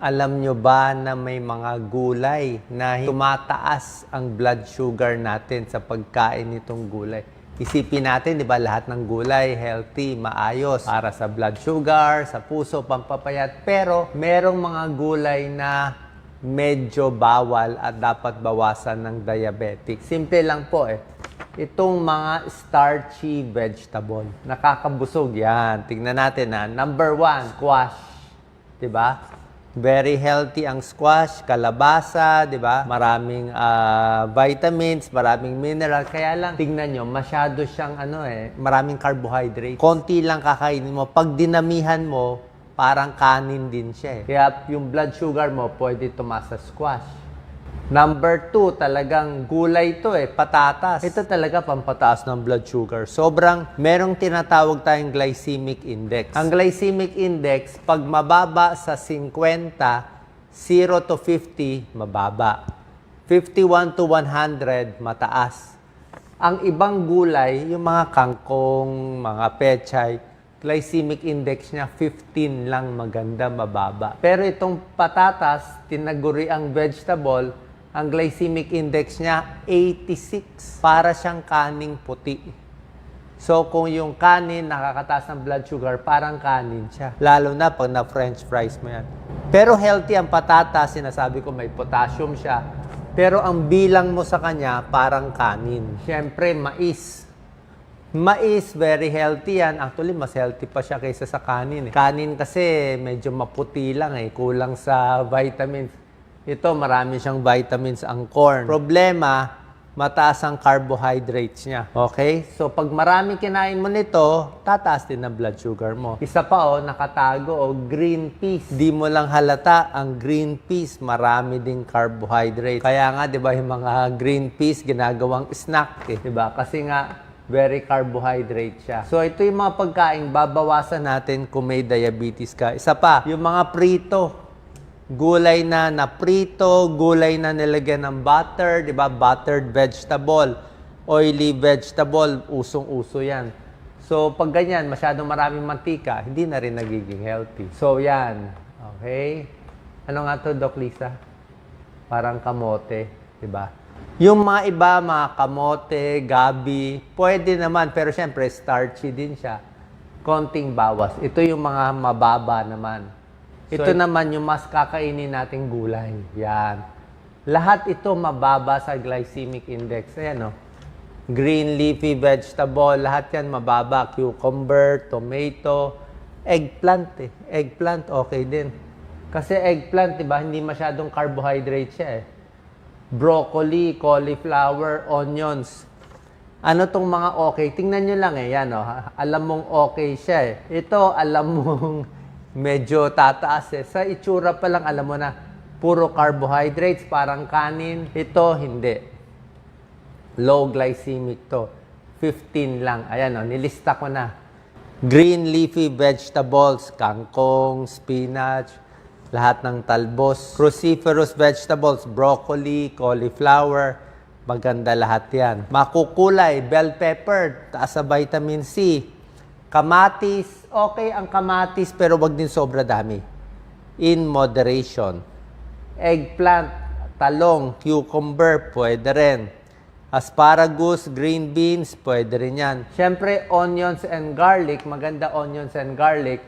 Alam nyo ba na may mga gulay na tumataas ang blood sugar natin sa pagkain nitong gulay? Isipin natin, di ba, lahat ng gulay, healthy, maayos, para sa blood sugar, sa puso, pampapayat. Pero merong mga gulay na medyo bawal at dapat bawasan ng diabetic. Simple lang po Itong mga starchy vegetable. Nakakabusog yan. Tingnan natin Number 1, squash. Di ba? Very healthy ang squash, kalabasa, di ba? Maraming vitamins, maraming mineral. Kaya lang, tingnan nyo, masyado siyang maraming carbohydrate. Konti lang kakainin mo. Pag dinamihan mo, parang kanin din siya Kaya yung blood sugar mo, pwede tumaas sa squash. Number 2, talagang gulay to patatas. Ito talaga pampataas ng blood sugar. Merong tinatawag tayong glycemic index. Ang glycemic index, pag mababa sa 50, 0 to 50, mababa. 51 to 100, mataas. Ang ibang gulay, yung mga kangkong, mga pechay, glycemic index niya 15 lang, maganda, mababa. Pero itong patatas, tinaguri ang vegetable, ang glycemic index niya 86. Para siyang kaning puti. So kung yung kanin nakakataas ng blood sugar, parang kanin siya. Lalo na pag na french fries mo yan. Pero healthy ang patatas, sinasabi ko may potassium siya. Pero ang bilang mo sa kanya, parang kanin. Siyempre, mais. Mais, very healthy yan. Actually, mas healthy pa siya kaysa sa kanin Kanin kasi medyo maputi lang kulang sa vitamins. Ito, marami siyang vitamins ang corn. Problema, mataas ang carbohydrates niya. Okay? So, pag marami kinain mo nito, tataas din ang blood sugar mo. Isa pa nakatago green peas. Di mo lang halata, ang green peas, marami ding carbohydrates. Kaya nga, di ba, yung mga green peas, ginagawang snack Di ba? Kasi nga, very carbohydrate siya. So, ito yung mga pagkain, babawasan natin kung may diabetes ka. Isa pa, yung mga prito. Gulay na naprito, gulay na nilagyan ng butter, di ba? Buttered vegetable, oily vegetable, usong-uso yan. So, pag ganyan, masyadong maraming mantika, hindi na rin nagiging healthy. So, yan. Okay? Ano nga to, Doc Lisa? Parang kamote, di ba? Yung mga iba, mga kamote, gabi, pwede naman, pero syempre, starchy din siya. Konting bawas. Ito yung mga mababa naman. Ito naman yung mas kakainin nating gulay. Yan. Lahat ito mababa sa glycemic index. Ayan Green leafy vegetable, lahat yan mababa. Cucumber, tomato, eggplant Eggplant, okay din. Kasi eggplant, diba, hindi masyadong carbohydrate siya Broccoli, cauliflower, onions. Ano tong mga okay? Tingnan nyo lang yan Alam mong okay siya Ito, alam mong medyo tataas Sa itsura pa lang, alam mo na, puro carbohydrates, parang kanin. Ito, hindi. Low glycemic to. 15 lang. Ayan nilista ko na. Green leafy vegetables, kangkong, spinach, lahat ng talbos. Cruciferous vegetables, broccoli, cauliflower, maganda lahat yan. Makukulay, bell pepper, taas sa vitamin C. Kamatis, okay ang kamatis pero wag din sobra dami. In moderation. Eggplant, talong, cucumber, pwede rin. Asparagus, green beans, pwede rin yan. Siyempre, onions and garlic, maganda onions and garlic,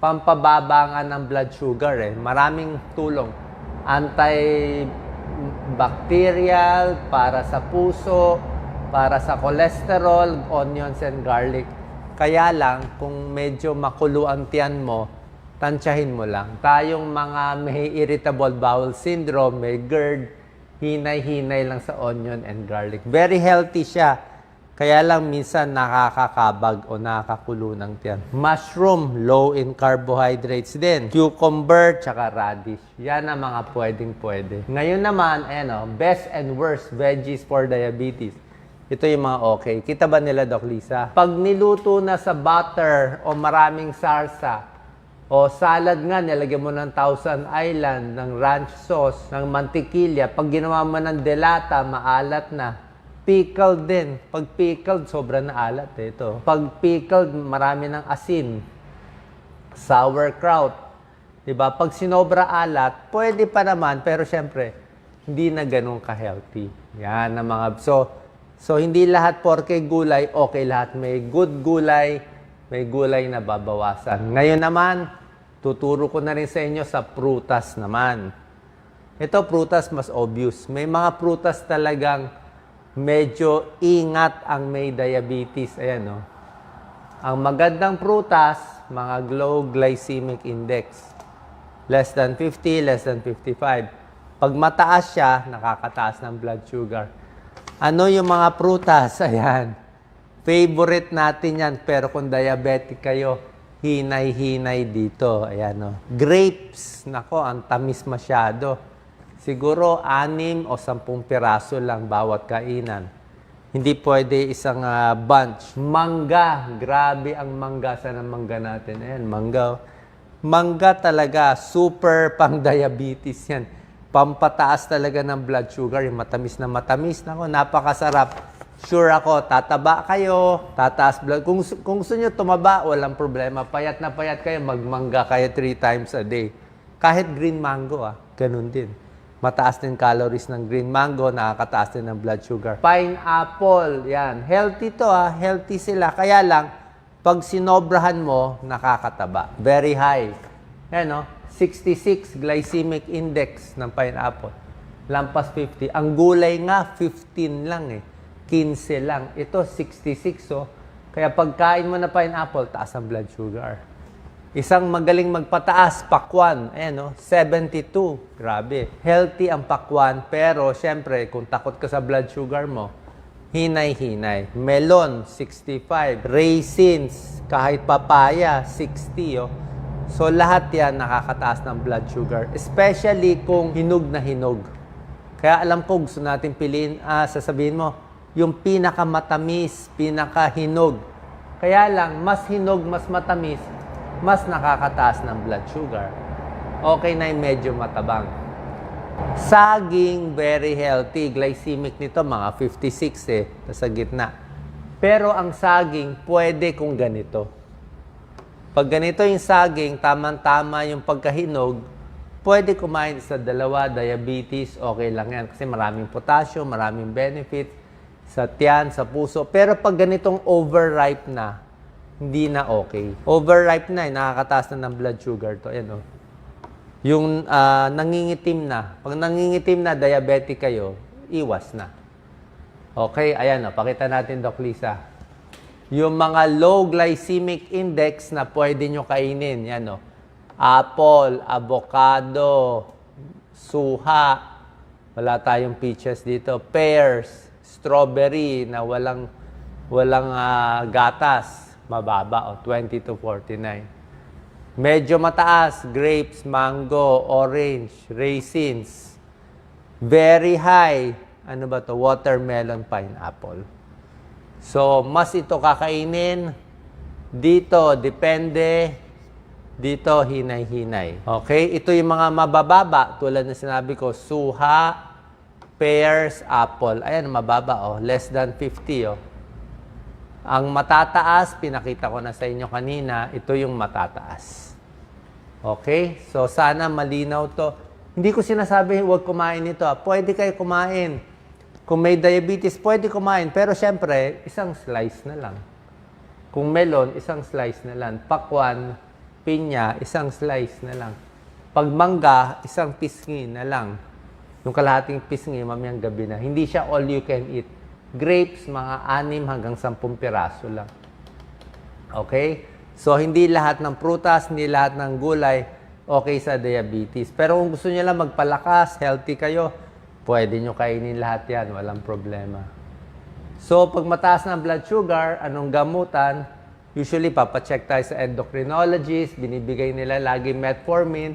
pampababa nga ng blood sugar Maraming tulong. Antibacterial, para sa puso, para sa cholesterol, onions and garlic. Kaya lang, kung medyo makulo ang tiyan mo, tansyahin mo lang. Tayong mga may irritable bowel syndrome, may GERD, hinay-hinay lang sa onion and garlic. Very healthy siya. Kaya lang minsan nakakakabag o nakakakulo ng tiyan. Mushroom, low in carbohydrates din. Cucumber, tsaka radish. Yan ang mga pwedeng-pwede. Ngayon naman, best and worst veggies for diabetes. Ito yung mga okay. Kita ba nila, Doc Lisa? Pag niluto na sa butter o maraming sarsa, o salad nga, nilagyan mo ng Thousand Island, ng ranch sauce, ng mantikilya, pag ginawa mo ng delata, maalat na. Pickled din. Pag pickled, sobrang na alat ito. Pag pickled, marami ng asin. Sauerkraut. Diba? Pag sinobra alat, pwede pa naman, pero syempre, hindi na ganun ka-healthy. Yan ang mga... So, hindi lahat porke gulay, okay lahat. May good gulay, may gulay na babawasan. Ngayon naman, tuturo ko na rin sa inyo sa prutas naman. Ito, prutas mas obvious. May mga prutas talagang medyo ingat ang may diabetes. Ayan, no? Ang magandang prutas, mga low glycemic index. Less than 50, less than 55. Pag mataas siya, nakakataas ng blood sugar. Ano yung mga prutas? Ayan. Favorite natin yan. Pero kung diabetic kayo, hinay-hinay dito. Ayan, no? Grapes. Nako, ang tamis masyado. Siguro 6 o 10 piraso lang bawat kainan. Hindi pwede isang bunch. Mangga. Grabe ang mangga. Saan ang mangga natin? Ayan, mangga. Mangga talaga. Super pang-diabetes yan. Pampataas talaga ng blood sugar. Yung matamis na matamis. Nako, napakasarap. Sure ako, tataba kayo, tataas blood. Kung gusto nyo tumaba, walang problema. Payat na payat kayo, magmangga kayo 3 times a day. Kahit green mango, ganun din. Mataas din calories ng green mango, nakakataas din ng blood sugar. Pineapple, yan. Healthy to, healthy sila. Kaya lang, pag sinobrahan mo, nakakataba. Very high. Yan, no? 66 glycemic index ng pineapple. Lampas 50. Ang gulay nga, 15 lang 15 lang. Ito, 66, Kaya pagkain mo na pineapple, taas ang blood sugar. Isang magaling magpataas, pakwan. Ayan, 72. Grabe. Healthy ang pakwan, pero syempre, kung takot ka sa blood sugar mo, hinay-hinay. Melon, 65. Raisins, kahit papaya, 60, So, lahat yan nakakataas ng blood sugar. Especially kung hinog na hinog. Kaya alam ko, gusto natin piliin, sasabihin mo, yung pinakamatamis, pinakahinog. Kaya lang, mas hinog, mas matamis, mas nakakataas ng blood sugar. Okay na yung medyo matabang. Saging, very healthy. Glycemic nito, mga 56 sa gitna. Pero ang saging, pwede kung ganito. Pag ganito yung saging, tamang-tama yung pagkahinog, pwede kumain sa 2, diabetes, okay lang yan. Kasi maraming potassium, maraming benefits sa tiyan, sa puso. Pero pag ganitong overripe na, hindi na okay. Overripe na, nakakataas na ng blood sugar to. Ayan, Yung nangingitim na. Pag nangingitim na, diabetic kayo, iwas na. Okay, ayan, pakita natin, Doc Lisa. Yung mga low glycemic index na pwede nyo kainin. Yan, apple, avocado, suha. Wala tayong peaches dito. Pears, strawberry na walang gatas. Mababa, 20 to 49. Medyo mataas, grapes, mango, orange, raisins. Very high, ano ba to? Watermelon, pineapple. So, mas ito kakainin. Dito, depende. Dito, hinay-hinay. Okay? Ito yung mga mabababa. Tulad na sinabi ko, suha, pears, apple. Ayan, mababa, Less than 50, Ang matataas, pinakita ko na sa inyo kanina, ito yung matataas. Okay? So, sana malinaw to. Hindi ko sinasabi, huwag kumain ito. Pwede kayo kumain. Kung may diabetes, pwede kumain. Pero syempre, isang slice na lang. Kung melon, isang slice na lang. Pakwan, pinya, isang slice na lang. Pag mangga, isang pisngi na lang. Yung kalahating pisngi, mamayang gabi na. Hindi siya all you can eat. Grapes, mga 6 hanggang 10 piraso lang. Okay? So, hindi lahat ng prutas, hindi lahat ng gulay, okay sa diabetes. Pero kung gusto niyo lang magpalakas, healthy kayo, pwede nyo kainin lahat yan, walang problema. So, pag mataas ng blood sugar, anong gamutan? Usually, papacheck tayo sa endocrinologist, binibigay nila lagi metformin.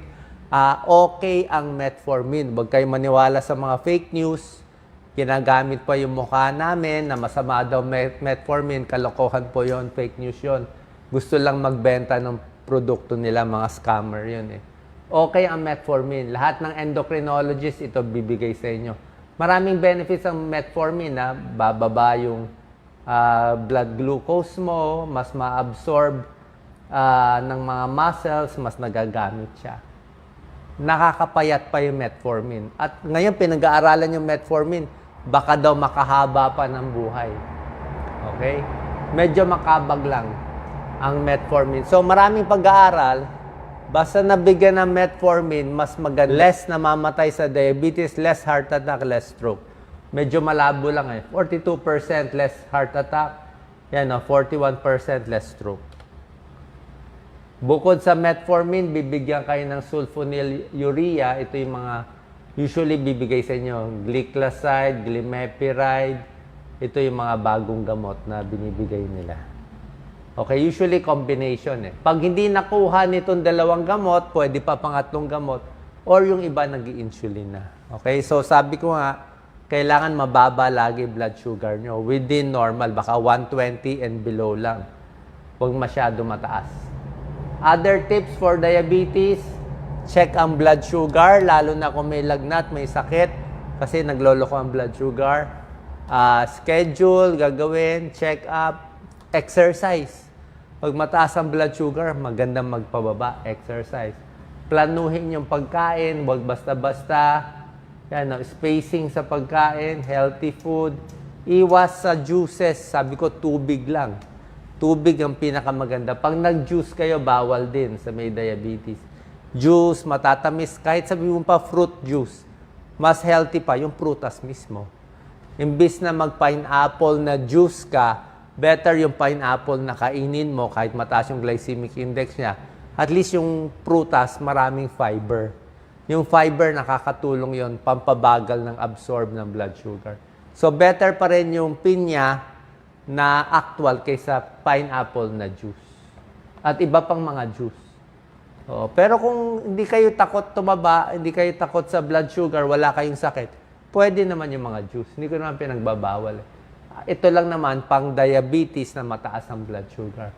Okay ang metformin. Huwag kayo maniwala sa mga fake news. Ginagamit pa yung mukha namin na masama daw metformin. Kalokohan po yon, fake news yon. Gusto lang magbenta ng produkto nila, mga scammer yun Okay ang metformin. Lahat ng endocrinologist ito bibigay sa inyo. Maraming benefits ang metformin bababa yung blood glucose mo, mas ma-absorb ng mga muscles, mas nagagamit siya. nakakapayat pa yung metformin. At ngayon, pinag-aaralan yung metformin, baka daw makahaba pa ng buhay. Okay? Medyo makabag lang ang metformin. So, maraming pag-aaral, basta nabigyan ng metformin, mas maganda. Less namamatay sa diabetes, less heart attack, less stroke. Medyo malabo lang eh. 42% less heart attack, 41% less stroke. Bukod sa metformin, bibigyan kayo ng sulfonylurea. Ito yung mga usually bibigay sa inyo. Gliclazide, glimepiride. Ito yung mga bagong gamot na binibigay nila. Okay, usually combination eh. Pag hindi nakuha nitong dalawang gamot, pwede pa pangatlong gamot or yung iba nag-i-insulin na. Okay, so sabi ko nga, kailangan mababa lagi blood sugar nyo. Within normal, baka 120 and below lang. Huwag masyado mataas. Other tips for diabetes, check ang blood sugar, lalo na kung may lagnat, may sakit, kasi nagloloko ang blood sugar. Schedule, gagawin, check up, exercise. Pag mataas ang blood sugar, magandang magpababa, exercise. Planuhin yung pagkain, huwag basta-basta. Spacing sa pagkain, healthy food. Iwas sa juices, sabi ko tubig lang. Tubig ang pinakamaganda. Pag nag-juice kayo, bawal din sa may diabetes. Juice, matatamis, kahit sabi mo pa fruit juice, mas healthy pa yung prutas mismo. Imbis na mag-pineapple na juice ka, better yung pineapple na kainin mo kahit mataas yung glycemic index niya. At least yung prutas, maraming fiber. Yung fiber, nakakatulong yon pampabagal ng absorb ng blood sugar. So, better pa rin yung pinya na actual kaysa pineapple na juice. At iba pang mga juice. Pero kung hindi kayo takot tumaba, hindi kayo takot sa blood sugar, wala kayong sakit, pwede naman yung mga juice. Hindi ko naman pinagbabawal. Ito lang naman, pang diabetes na mataas ang blood sugar.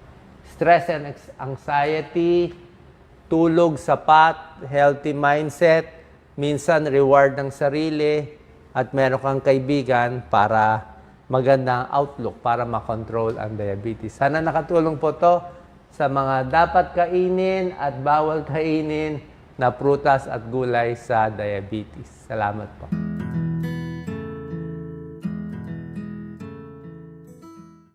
Stress and anxiety, tulog, sapat, healthy mindset, minsan reward ng sarili, at meron kang kaibigan para magandang outlook para makontrol ang diabetes. Sana nakatulong po to sa mga dapat kainin at bawal kainin na prutas at gulay sa diabetes. Salamat po.